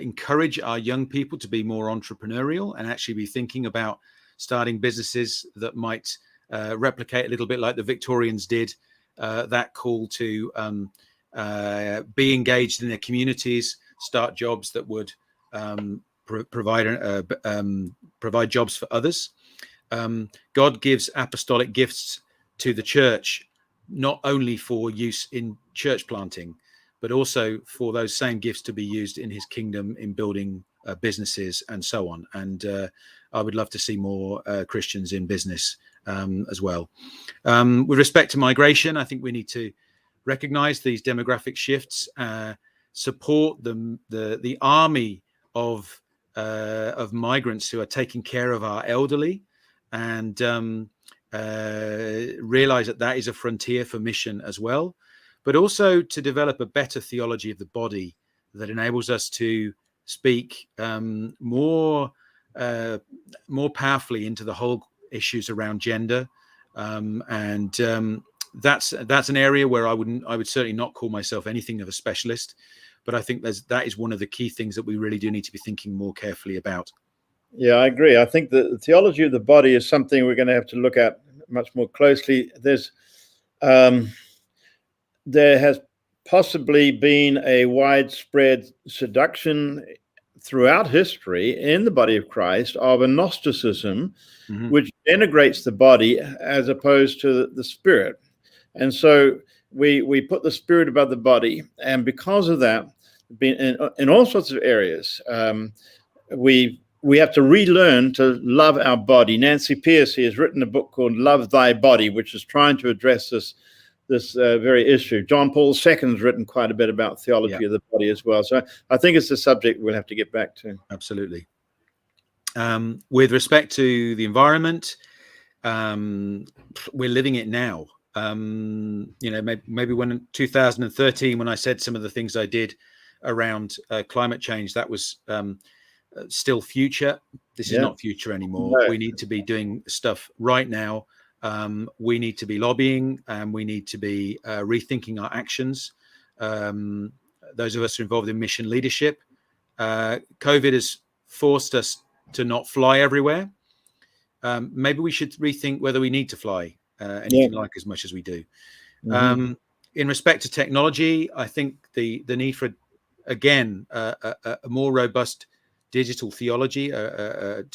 encourage our young people to be more entrepreneurial and actually be thinking about starting businesses that might replicate a little bit like the Victorians did, that call to be engaged in their communities, start jobs that would provide jobs for others. God gives apostolic gifts to the church, not only for use in church planting, but also for those same gifts to be used in his kingdom in building businesses and so on. And I would love to see more Christians in business as well. With respect to migration, I think we need to recognize these demographic shifts, support the army of migrants who are taking care of our elderly, and realize that is a frontier for mission as well, but also to develop a better theology of the body that enables us to speak more powerfully into the whole issues around gender, and that's an area where I would certainly not call myself anything of a specialist, but I think that is one of the key things that we really do need to be thinking more carefully about.
Yeah, I agree. I think the theology of the body is something we're going to have to look at much more closely. There has possibly been a widespread seduction throughout history in the body of Christ of a Gnosticism, which denigrates the body as opposed to the spirit. And so we put the spirit above the body. And because of that, in all sorts of areas, we have to relearn to love our body. Nancy Pearcey has written a book called Love Thy Body, which is trying to address this very issue. John Paul II has written quite a bit about theology of the body as well. So I think it's a subject we'll have to get back to.
Absolutely. With respect to the environment, we're living it now. Maybe when in 2013, when I said some of the things I did around climate change, that was still future. This is not future anymore. No. We need to be doing stuff right now. We need to be lobbying, and we need to be rethinking our actions. Those of us who are involved in mission leadership, COVID has forced us to not fly everywhere. Maybe we should rethink whether we need to fly anything like as much as we do. In respect to technology, I think the need for, again, a more robust digital theology to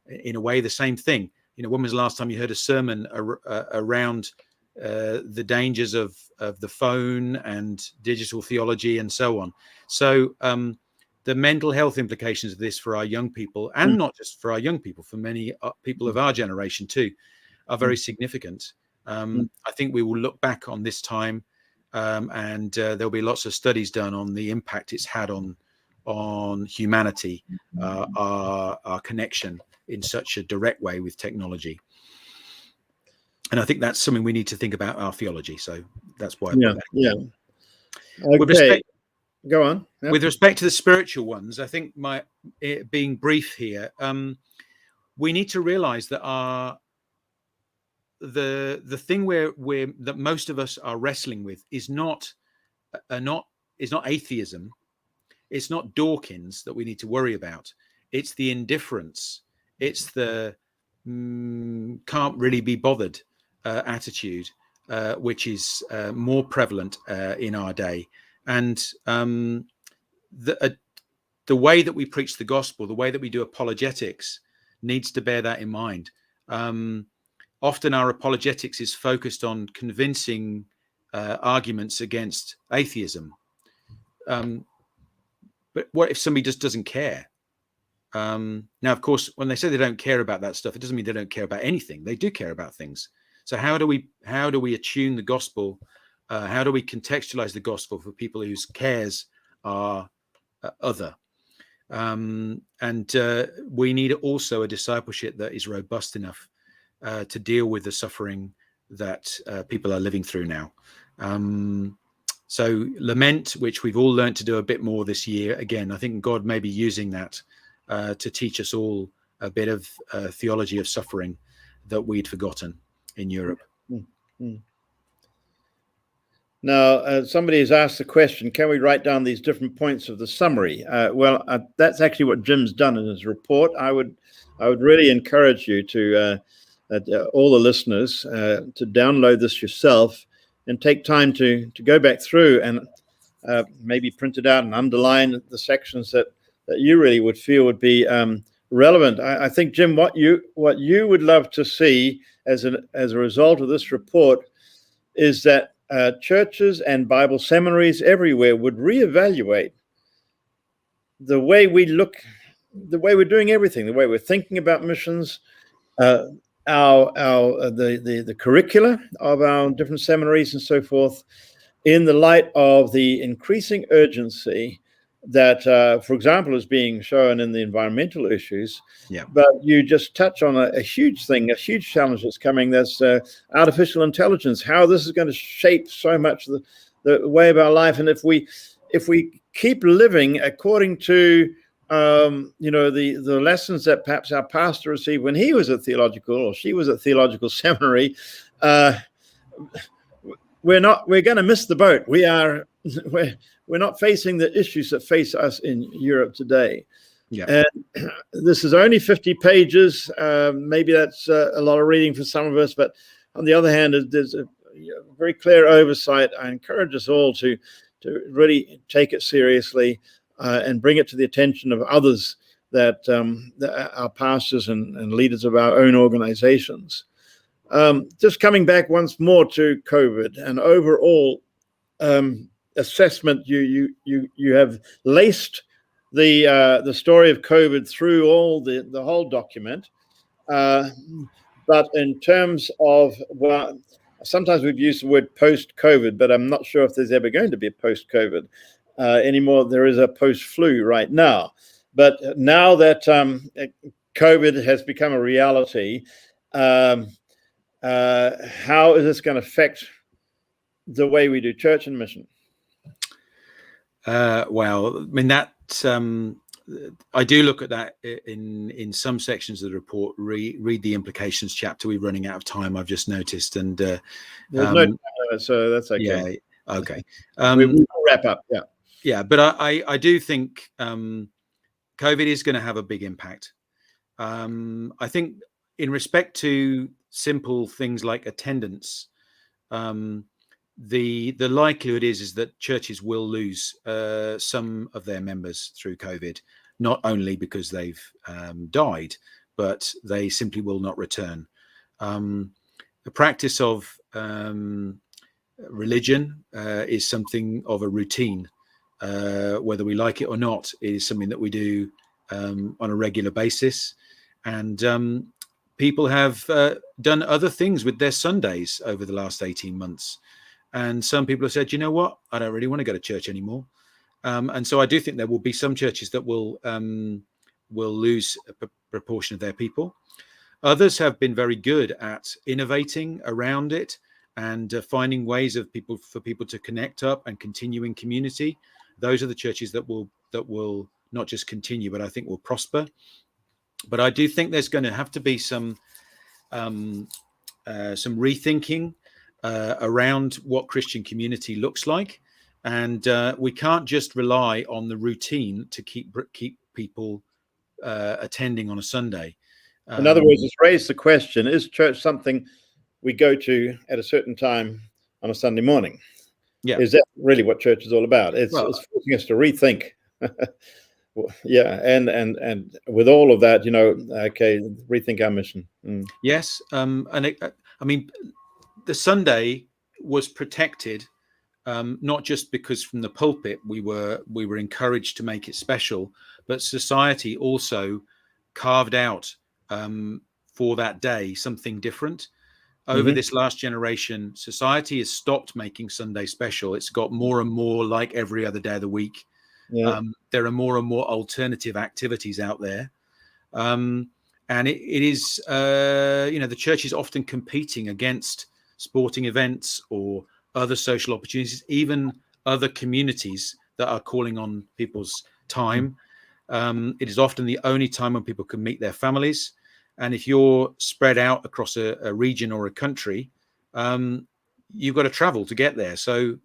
in a way the same thing. When was the last time you heard a sermon around the dangers of the phone and digital theology and so on? So the mental health implications of this for our young people, and not just for our young people, for many people of our generation too, are very significant. I think we will look back on this time, and there'll be lots of studies done on the impact it's had on humanity, our connection in such a direct way with technology. And I think that's something we need to think about our theology. So that's why.
Okay. Go on. Yep.
With respect to the spiritual ones, I think being brief here, we need to realize that the thing that most of us are wrestling with is not atheism. It's not Dawkins that we need to worry about. It's the indifference. It's the can't really be bothered attitude which is more prevalent in our day. And the way that we preach the gospel, the way that we do apologetics, needs to bear that in mind. Often our apologetics is focused on convincing arguments against atheism. But what if somebody just doesn't care? Now, of course, when they say they don't care about that stuff, it doesn't mean they don't care about anything. They do care about things. So how do we attune the gospel? How do we contextualize the gospel for people whose cares are other? And we need also a discipleship that is robust enough to deal with the suffering that people are living through now. So lament, which we've all learned to do a bit more this year. Again, I think God may be using that to teach us all a bit of theology of suffering that we'd forgotten in Europe.
Mm-hmm. Now, somebody has asked the question, can we write down these different points of the summary? Well, that's actually what Jim's done in his report. I would really encourage you to, all the listeners, to download this yourself and take time to go back through and maybe print it out and underline the sections that you really would feel would be relevant. I think, Jim, what you would love to see as a result of this report is that churches and Bible seminaries everywhere would reevaluate the way we look, the way we're doing everything, the way we're thinking about missions, the curricula of our different seminaries and so forth, in the light of the increasing urgency that, for example, is being shown in the environmental issues.
Yeah.
But you just touch on a huge thing, a huge challenge that's coming. That's artificial intelligence. How this is going to shape so much the way of our life, and if we keep living according to the lessons that perhaps our pastor received when he was at theological or she was at theological seminary, we're going to miss the boat. We're not facing the issues that face us in Europe today.
Yeah.
And this is only 50 pages. Maybe that's a lot of reading for some of us, but on the other hand, there's a very clear oversight. I encourage us all to really take it seriously and bring it to the attention of others, that our pastors and leaders of our own organizations. Just coming back once more to COVID and overall assessment, you have laced the story of COVID through all the whole document, but in terms of, well, sometimes we've used the word post-COVID, but I'm not sure if there's ever going to be a post-COVID anymore. There is a post-flu right now, but now that COVID has become a reality, how is this going to affect the way we do church and mission?
Well, I mean, that I do look at that in some sections of the report. Read the Implications chapter. We're running out of time, I've just noticed, and there's
no time, so that's okay.
Yeah, okay.
We'll wrap up.
Yeah, but I do think COVID is going to have a big impact. I think in respect to simple things like attendance, the likelihood is that churches will lose some of their members through COVID, not only because they've died, but they simply will not return. The practice of religion is something of a routine, whether we like it or not. It is something that we do on a regular basis, and people have done other things with their Sundays over the last 18 months. And some people have said, you know what, I don't really want to go to church anymore. And so I do think there will be some churches that will lose a proportion of their people. Others have been very good at innovating around it and finding ways for people to connect up and continue in community. Those are the churches that will not just continue, but I think will prosper. But I do think there's going to have to be some rethinking around what Christian community looks like, and we can't just rely on the routine to keep people attending on a Sunday.
In other words, it's raised the question: is church something we go to at a certain time on a Sunday morning.
Yeah.
Is that really what church is all about? It's forcing us to rethink. Yeah, and with all of that, okay, rethink our mission.
Yes, I mean, the Sunday was protected, not just because from the pulpit we were encouraged to make it special, but society also carved out for that day something different. Over this last generation, society has stopped making Sunday special. It's got more and more like every other day of the week.
Yeah.
There are more and more alternative activities out there. And it is, the church is often competing against sporting events or other social opportunities, even other communities that are calling on people's time. It is often the only time when people can meet their families. And if you're spread out across a region or a country, you've got to travel to get there. So,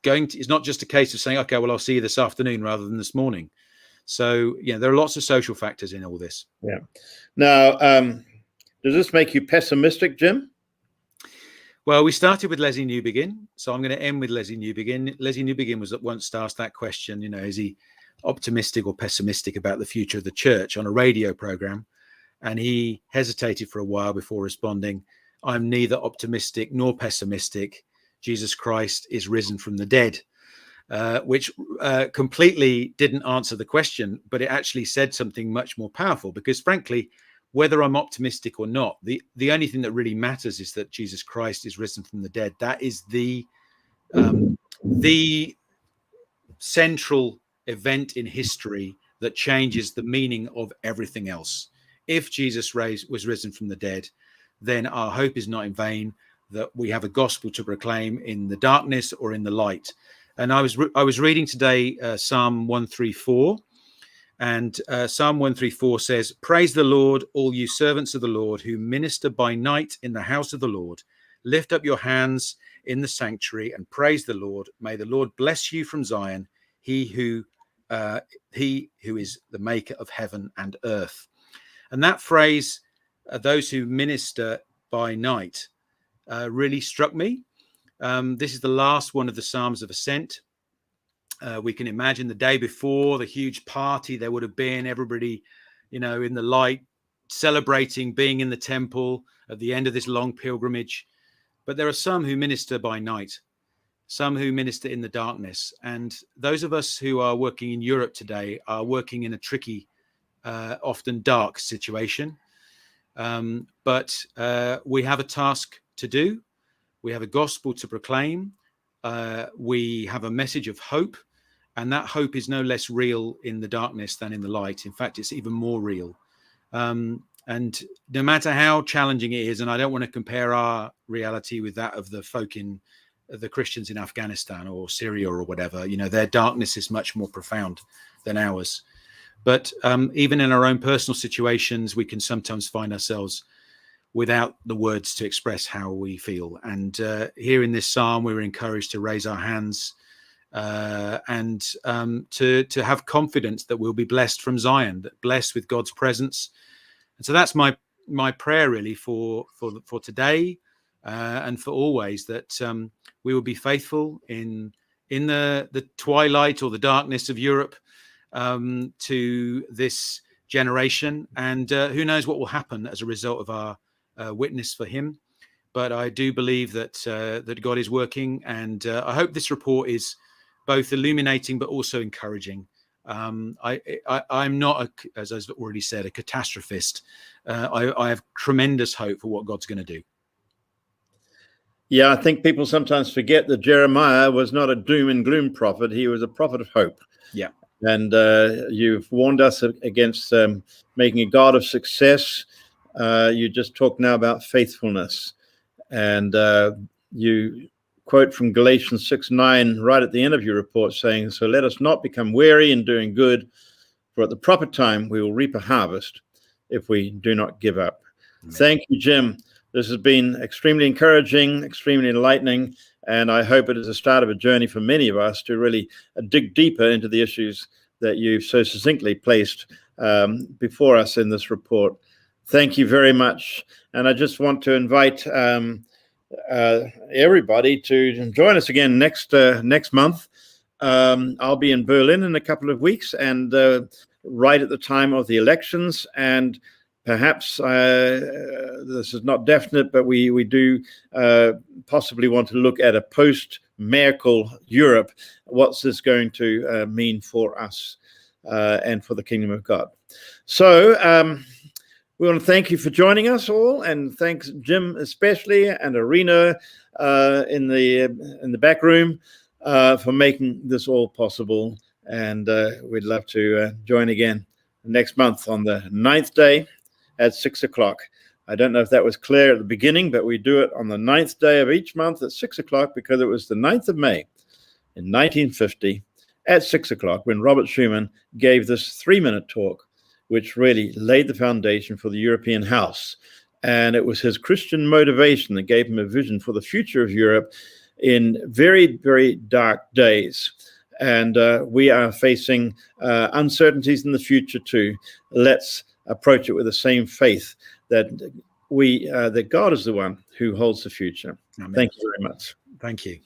it's not just a case of saying, okay, well, I'll see you this afternoon rather than this morning. So, there are lots of social factors in all this.
Yeah. Now, does this make you pessimistic, Jim?
Well, we started with Leslie Newbegin, so I'm going to end with Leslie Newbegin. Leslie Newbegin was once asked that question, is he optimistic or pessimistic about the future of the church on a radio program? And he hesitated for a while before responding, I'm neither optimistic nor pessimistic. Jesus Christ is risen from the dead. Which completely didn't answer the question, but it actually said something much more powerful, because frankly, whether I'm optimistic or not, the only thing that really matters is that Jesus Christ is risen from the dead. That is the central event in history that changes the meaning of everything else. If Jesus was risen from the dead, then our hope is not in vain, that we have a gospel to proclaim in the darkness or in the light. And I was reading today Psalm 134, and Psalm 134 says, praise the Lord, all you servants of the Lord who minister by night in the house of the Lord. Lift up your hands in the sanctuary and praise the Lord. May the Lord bless you from Zion, he who is the maker of heaven and earth. And that phrase, those who minister by night, really struck me. This is the last one of the Psalms of Ascent. We can imagine the day before, the huge party there would have been, everybody, in the light, celebrating being in the temple at the end of this long pilgrimage. But there are some who minister by night, some who minister in the darkness. And those of us who are working in Europe today are working in a tricky, often dark situation. But we have a task to do. We have a gospel to proclaim. We have a message of hope. And that hope is no less real in the darkness than in the light. In fact, it's even more real. And no matter how challenging it is, and I don't want to compare our reality with that of the folk in the Christians in Afghanistan or Syria or whatever, their darkness is much more profound than ours. But even in our own personal situations, we can sometimes find ourselves without the words to express how we feel. And here in this psalm, we were encouraged to raise our hands and to have confidence that we'll be blessed from Zion, that blessed with God's presence. And so that's my prayer really for today and for always, that we will be faithful in the twilight or the darkness of Europe to this generation. And who knows what will happen as a result of our witness for him. But I do believe that God is working, and I hope this report is both illuminating but also encouraging. I'm not, as I've already said, a catastrophist. I have tremendous hope for what God's going to do.
Yeah, I think people sometimes forget that Jeremiah was not a doom and gloom prophet. He was a prophet of hope.
Yeah.
And you've warned us against making a God of success. You just talked now about faithfulness. And you quote from Galatians 6:9 right at the end of your report, saying, so let us not become weary in doing good, for at the proper time we will reap a harvest if we do not give up. Amen. Thank you, Jim. This has been extremely encouraging, extremely enlightening, and I hope it is the start of a journey for many of us to really dig deeper into the issues that you've so succinctly placed before us in this report. Thank you very much. And I just want to invite everybody to join us again next month. I'll be in Berlin in a couple of weeks, and right at the time of the elections. And perhaps this is not definite, but we do possibly want to look at a post-Merkel Europe. What's this going to mean for us and for the kingdom of God? So we want to thank you for joining us all, and thanks Jim especially, and Arena in the back room for making this all possible. And we'd love to join again next month on the 9th day at 6 o'clock. I don't know if that was clear at the beginning, but we do it on the 9th day of each month at 6 o'clock because it was the 9th of May in 1950 at 6 o'clock when Robert Schuman gave this 3-minute talk, which really laid the foundation for the European house. And it was his Christian motivation that gave him a vision for the future of Europe in very, very dark days. And we are facing uncertainties in the future too. Let's approach it with the same faith that that God is the one who holds the future.
Amen.
Thank you very much.
Thank you.